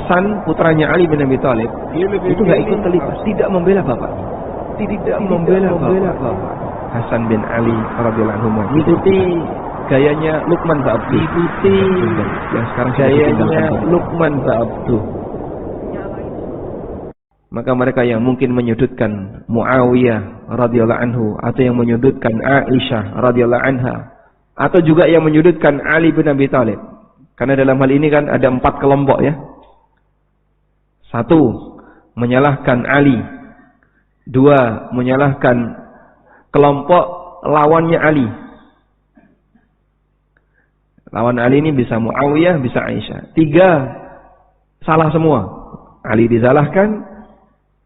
Hasan putranya Ali bin Abi Thalib itu nggak ikut terlibat, tidak membela bapaknya, tidak membela bapak. Hasan bin Ali radhiyallahu anhu mengikuti gayanya Luqman bin Abduh, yang sekarang gayanya Luqman bin Abduh. Maka mereka yang mungkin menyudutkan Muawiyah radhiyallahu anhu, atau yang menyudutkan Aisyah radhiyallahu anha, atau juga yang menyudutkan Ali bin Abi Thalib. Karena dalam hal ini kan ada 4 kelompok ya. 1, menyalahkan Ali. 2, menyalahkan kelompok lawannya Ali. Lawan Ali ini bisa Muawiyah, bisa Aisyah. 3, salah semua. Ali disalahkan,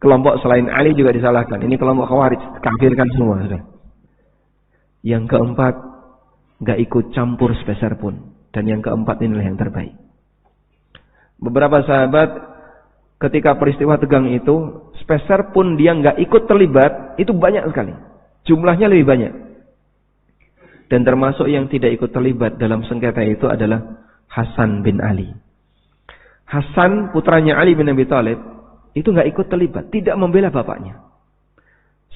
kelompok selain Ali juga disalahkan. Ini kelompok Khawarij, kafirkan semua sudah. Yang keempat, nggak ikut campur sepeser pun. Dan yang keempat inilah yang terbaik. Beberapa sahabat ketika peristiwa tegang itu, sepeser pun dia nggak ikut terlibat, itu banyak sekali. Jumlahnya lebih banyak. Dan termasuk yang tidak ikut terlibat dalam sengketa itu adalah Hasan bin Ali. Hasan putranya Ali bin Abi Thalib itu nggak ikut terlibat, tidak membela bapaknya.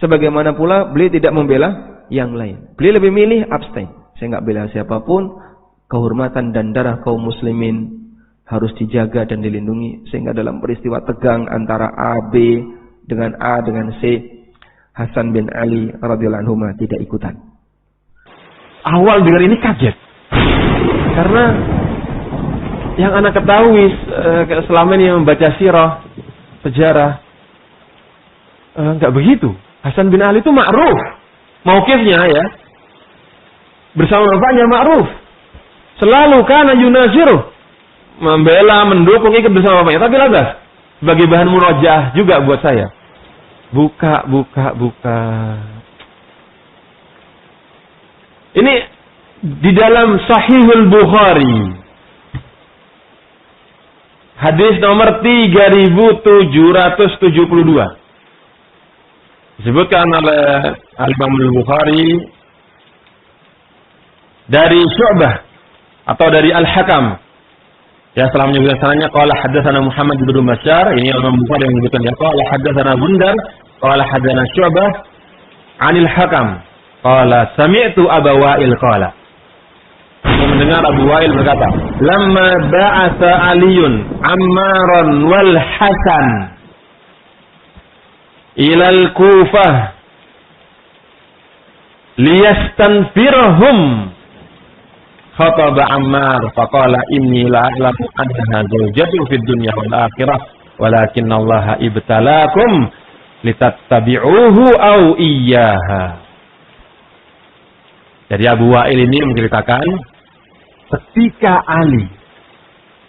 Sebagaimana pula beliau tidak membela yang lain. Beliau lebih milih abstain. Saya nggak bela siapapun. Kehormatan dan darah kaum muslimin harus dijaga dan dilindungi, sehingga dalam peristiwa tegang antara A, B dengan A dengan C, Hasan bin Ali radhiyallahu anhu tidak ikutan. Awal dengar ini kaget, karena yang anak ketahui selama ini membaca sirah, sejarah, nggak begitu. Hasan bin Ali itu ma'ruf, mauqifnya ya, bersama bapaknya ma'ruf. Selalu kana yunaziru, membela, mendukung, ikut bersama bapaknya. Tapi lantas sebagai bahan murojaah juga buat saya. Buka. Ini di dalam Sahihul Bukhari. Hadis nomor 3772. Disebutkan oleh Al-Imam Al-Bukhari dari Syu'bah atau dari Al-Hakam. Ya, setelah menyebutkan sanadnya, qala haddatsana Muhammad bin Bashar, ini Imam Bukhari yang menyebutkan ya, qala haddatsana Bundar, qala haddatsana Syu'bah 'anil Hakam, qala sami'tu Abu Wa'il qala. Aku mendengar Abu Wa'il berkata, "Lamma ba'atha Aliun Ammaran wal Hasan ila al-Kufah liyastanfirhum, khataba Ammar faqala inni la a'lamu annaha zawjatu fid dunya wal akhirah walakinna Allah ibtalakum litattabi'uhu aw iyyaha." Jadi Abu Wa'il ini menceritakan ketika Ali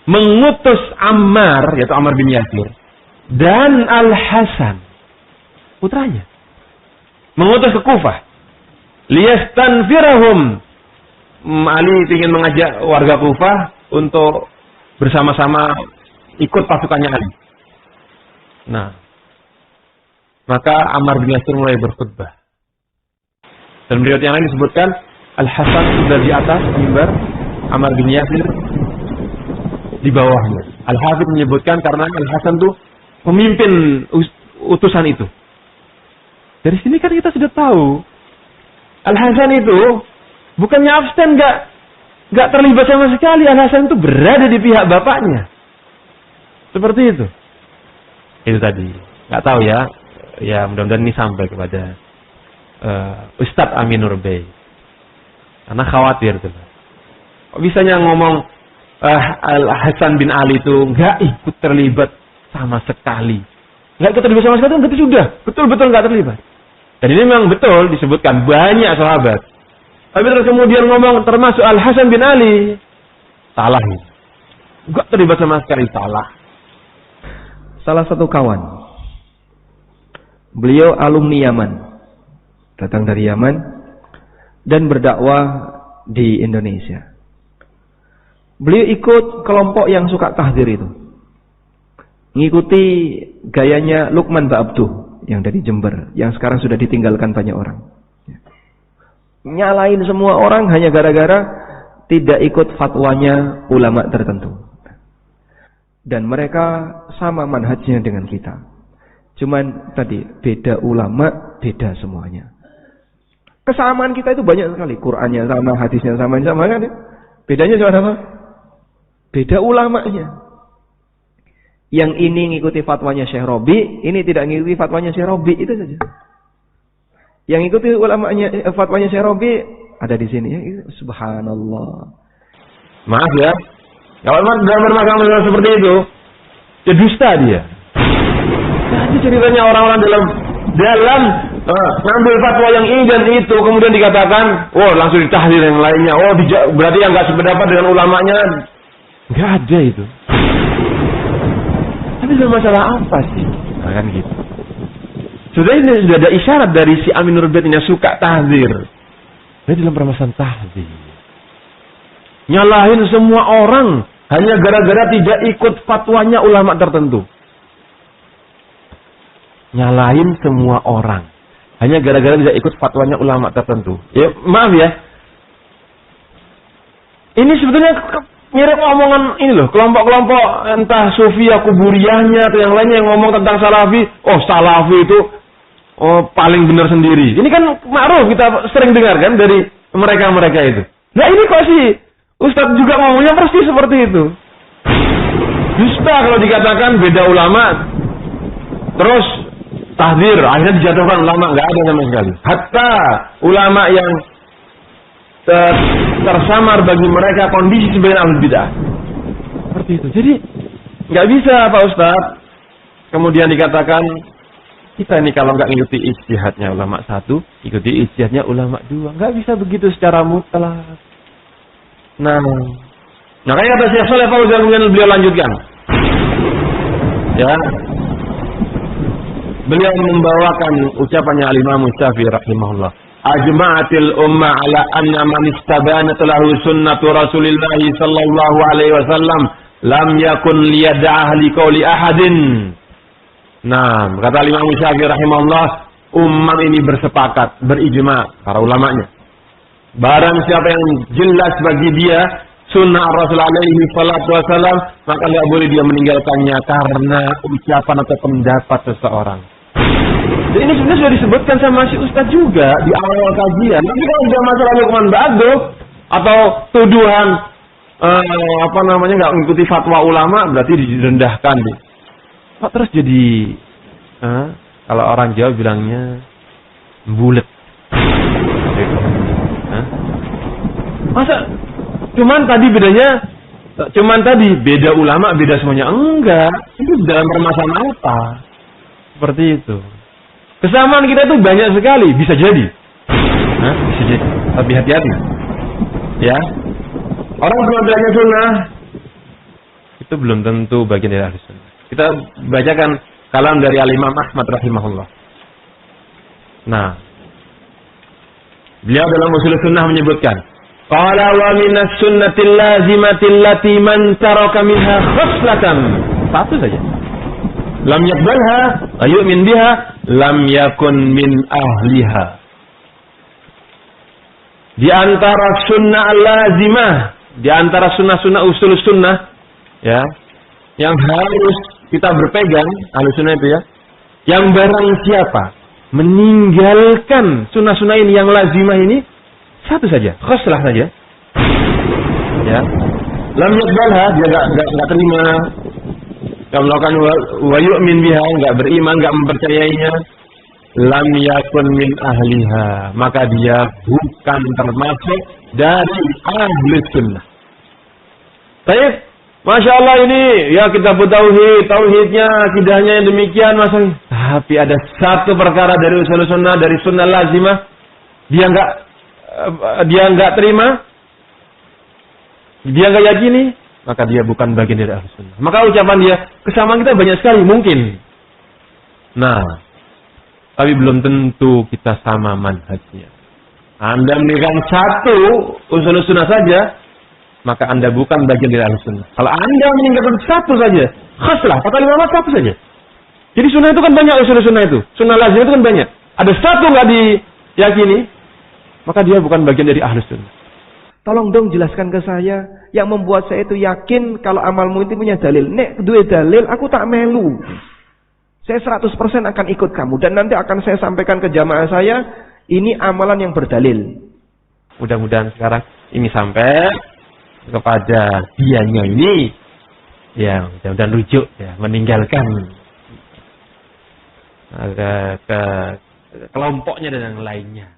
mengutus Ammar, yaitu Ammar bin Yasir, dan Al-Hasan putranya mengutus ke Kufah, liyastanfirahum. Ali ingin mengajak warga Kufah untuk bersama-sama ikut pasukannya Ali. Nah, maka Ammar bin Yasir mulai berkhutbah. Dan riwayat yang lain disebutkan Al-Hasan sudah di atas mimbar, Ammar bin Yasir di bawahnya. Al-Hafidz menyebutkan karena Al-Hasan itu pemimpin utusan itu. Dari sini kan kita sudah tahu Al-Hasan itu bukannya abstain, nggak terlibat sama sekali. Al-Hasan itu berada di pihak bapaknya. Seperti itu. Itu tadi. Nggak tahu ya. Ya mudah-mudahan ini sampai kepada Ustadz Aminur Bey. Karena khawatir tuh. Kok bisanya ngomong Al-Hasan bin Ali itu nggak ikut terlibat sama sekali. Nggak ikut terlibat sama sekali, berarti sudah betul-betul nggak terlibat. Dan ini memang betul disebutkan banyak sahabat. Tapi terus kemudian ngomong termasuk Al-Hasan bin Ali. Salah nih. Enggak terlibat sama sekali, salah. Salah satu kawan. Beliau alumni Yaman. Datang dari Yaman dan berdakwah di Indonesia. Beliau ikut kelompok yang suka tahdzir itu. Ngikuti gayanya Luqman bin Abduh yang dari Jember, yang sekarang sudah ditinggalkan banyak orang. Nyalain semua orang hanya gara-gara tidak ikut fatwanya ulama tertentu. Dan mereka sama manhajnya dengan kita. Cuman tadi beda ulama, beda semuanya. Kesamaan kita itu banyak sekali. Qurannya sama, hadisnya sama kan ya? Bedanya cuma apa? Beda ulamanya. Yang ini ngikuti fatwanya Syekh Robi, ini tidak ngikuti fatwanya Syekh Robi, itu saja. Yang ngikuti ulamanya fatwanya Syekh Robi ada di sini ya. Subhanallah. Maaf ya. Kalau dalam bermasalah seperti itu, ya dusta dia. Jadi ceritanya orang-orang dalam ngambil fatwa yang ini dan itu, kemudian dikatakan, oh langsung ditahdir yang lainnya. Oh berarti yang nggak sependapat dengan ulamanya, nggak ada itu. Tapi dalam masalah apa sih? Nah, kan gitu. Sudah ada isyarat dari si Amin Nuruddin yang suka tahdir. Jadi dalam permasalahan tahdir, nyalahin semua orang hanya gara-gara tidak ikut fatwanya ulama tertentu. Nyalahin semua orang hanya gara-gara tidak ikut fatwanya ulama tertentu. Ya, maaf ya. Ini sebetulnya mirip omongan ini loh, kelompok-kelompok entah Sufiyah kuburiyahnya atau yang lainnya yang ngomong tentang Salafi. Oh, Salafi itu paling benar sendiri. Ini kan ma'ruf, kita sering dengar kan dari mereka-mereka itu. Nah, ini kok sih Ustadz juga ngomongnya persis seperti itu. Dusta kalau dikatakan beda ulama, terus tahdir, akhirnya dijatuhkan ulama, nggak ada sama sekali. Hatta ulama yang tersamar bagi mereka kondisi sebagai ahli bidah. Seperti itu. Jadi nggak bisa Pak Ustadz kemudian dikatakan kita ini kalau nggak ngikuti ijtihadnya ulama satu, ikuti ijtihadnya ulama dua. Nggak bisa begitu secara mutlak. Nah, makanya kata Syekh Shalih Fauzan kemudian beliau lanjutkan. Ya. Beliau membawakan ucapannya Al-Imam Syafi'i rahimahullah. Ajma'atil ummah ala anna man istabanat lahu sunnatu Rasulillah sallallahu alaihi wasallam lam yakun liyad'ah li qawli ahadin. Nah, kata Imam Syafi'i rahimahullah, umat ini bersepakat, berijma para ulamanya. Barang siapa yang jelas bagi dia sunnah Rasul alaihi salatu wasallam, maka tidak boleh dia meninggalkannya karena ucapan atau pendapat seseorang. Jadi ini sebenarnya sudah disebutkan sama si Ustadz juga di awal kajian. Tapi kalau sudah masalah hukuman ba'du atau tuduhan nggak mengikuti fatwa ulama, berarti direndahkan. Kok terus jadi kalau orang Jawa bilangnya bulet. Masa cuman tadi beda ulama, beda semuanya? Enggak. Itu dalam permasalahan apa? Seperti itu. Kesamaan kita itu banyak sekali, bisa jadi. Bisa jadi. Tapi hati-hati. Ya. Orang penampilannya sunnah itu belum tentu bagian dari ahli sunnah. Kita bacakan kalam dari Al-Imam Ahmad rahimahullah. Nah, beliau dalam usul sunnah menyebutkan, qala wa minas sunnatil lazimatil lati man taraka minha khaslatan. Satu saja. Lam yaqbalha wa yu'min biha lam yakun min ahliha. Di antara sunnah lazimah, di antara sunnah-sunnah usul sunnah, ya, yang harus kita berpegang, ahli sunnah itu ya, yang barang siapa meninggalkan sunnah-sunnah ini yang lazimah ini, satu saja, khoslah saja, ya, lam yaqbalha, dia nggak terima, nggak melakukan wa yu'min biha, nggak beriman, nggak mempercayainya, lam yakun min ahliha, maka dia bukan termasuk dari ahli sunnah. Baik, masya Allah ini ya kita tauhidnya, akidahnya yang demikian masalah. Tapi ada satu perkara dari usul sunnah, dari sunnah lazimah, dia nggak terima, dia nggak yakini, maka dia bukan bagian dari ahli sunnah. Maka ucapan dia, kesamaan kita banyak sekali mungkin. Nah, tapi belum tentu kita sama manhajnya. Anda meninggalkan satu usul sunnah saja, maka Anda bukan bagian dari ahli sunnah. Kalau Anda meninggalkan satu saja, khaslah, kata Imam Ahmad satu saja. Jadi sunnah itu kan banyak, usul sunnah itu. Sunnah lazim itu kan banyak. Ada satu nggak diyakini, maka dia bukan bagian dari ahli sunnah. Tolong dong jelaskan ke saya yang membuat saya itu yakin kalau amalmu itu punya dalil. Nek dua dalil aku tak melu. Saya 100% akan ikut kamu dan nanti akan saya sampaikan ke jamaah saya, ini amalan yang berdalil. Mudah-mudahan sekarang ini sampai kepada dianya ini, ya mudah-mudahan rujuk, ya meninggalkan ke kelompoknya dan yang lainnya.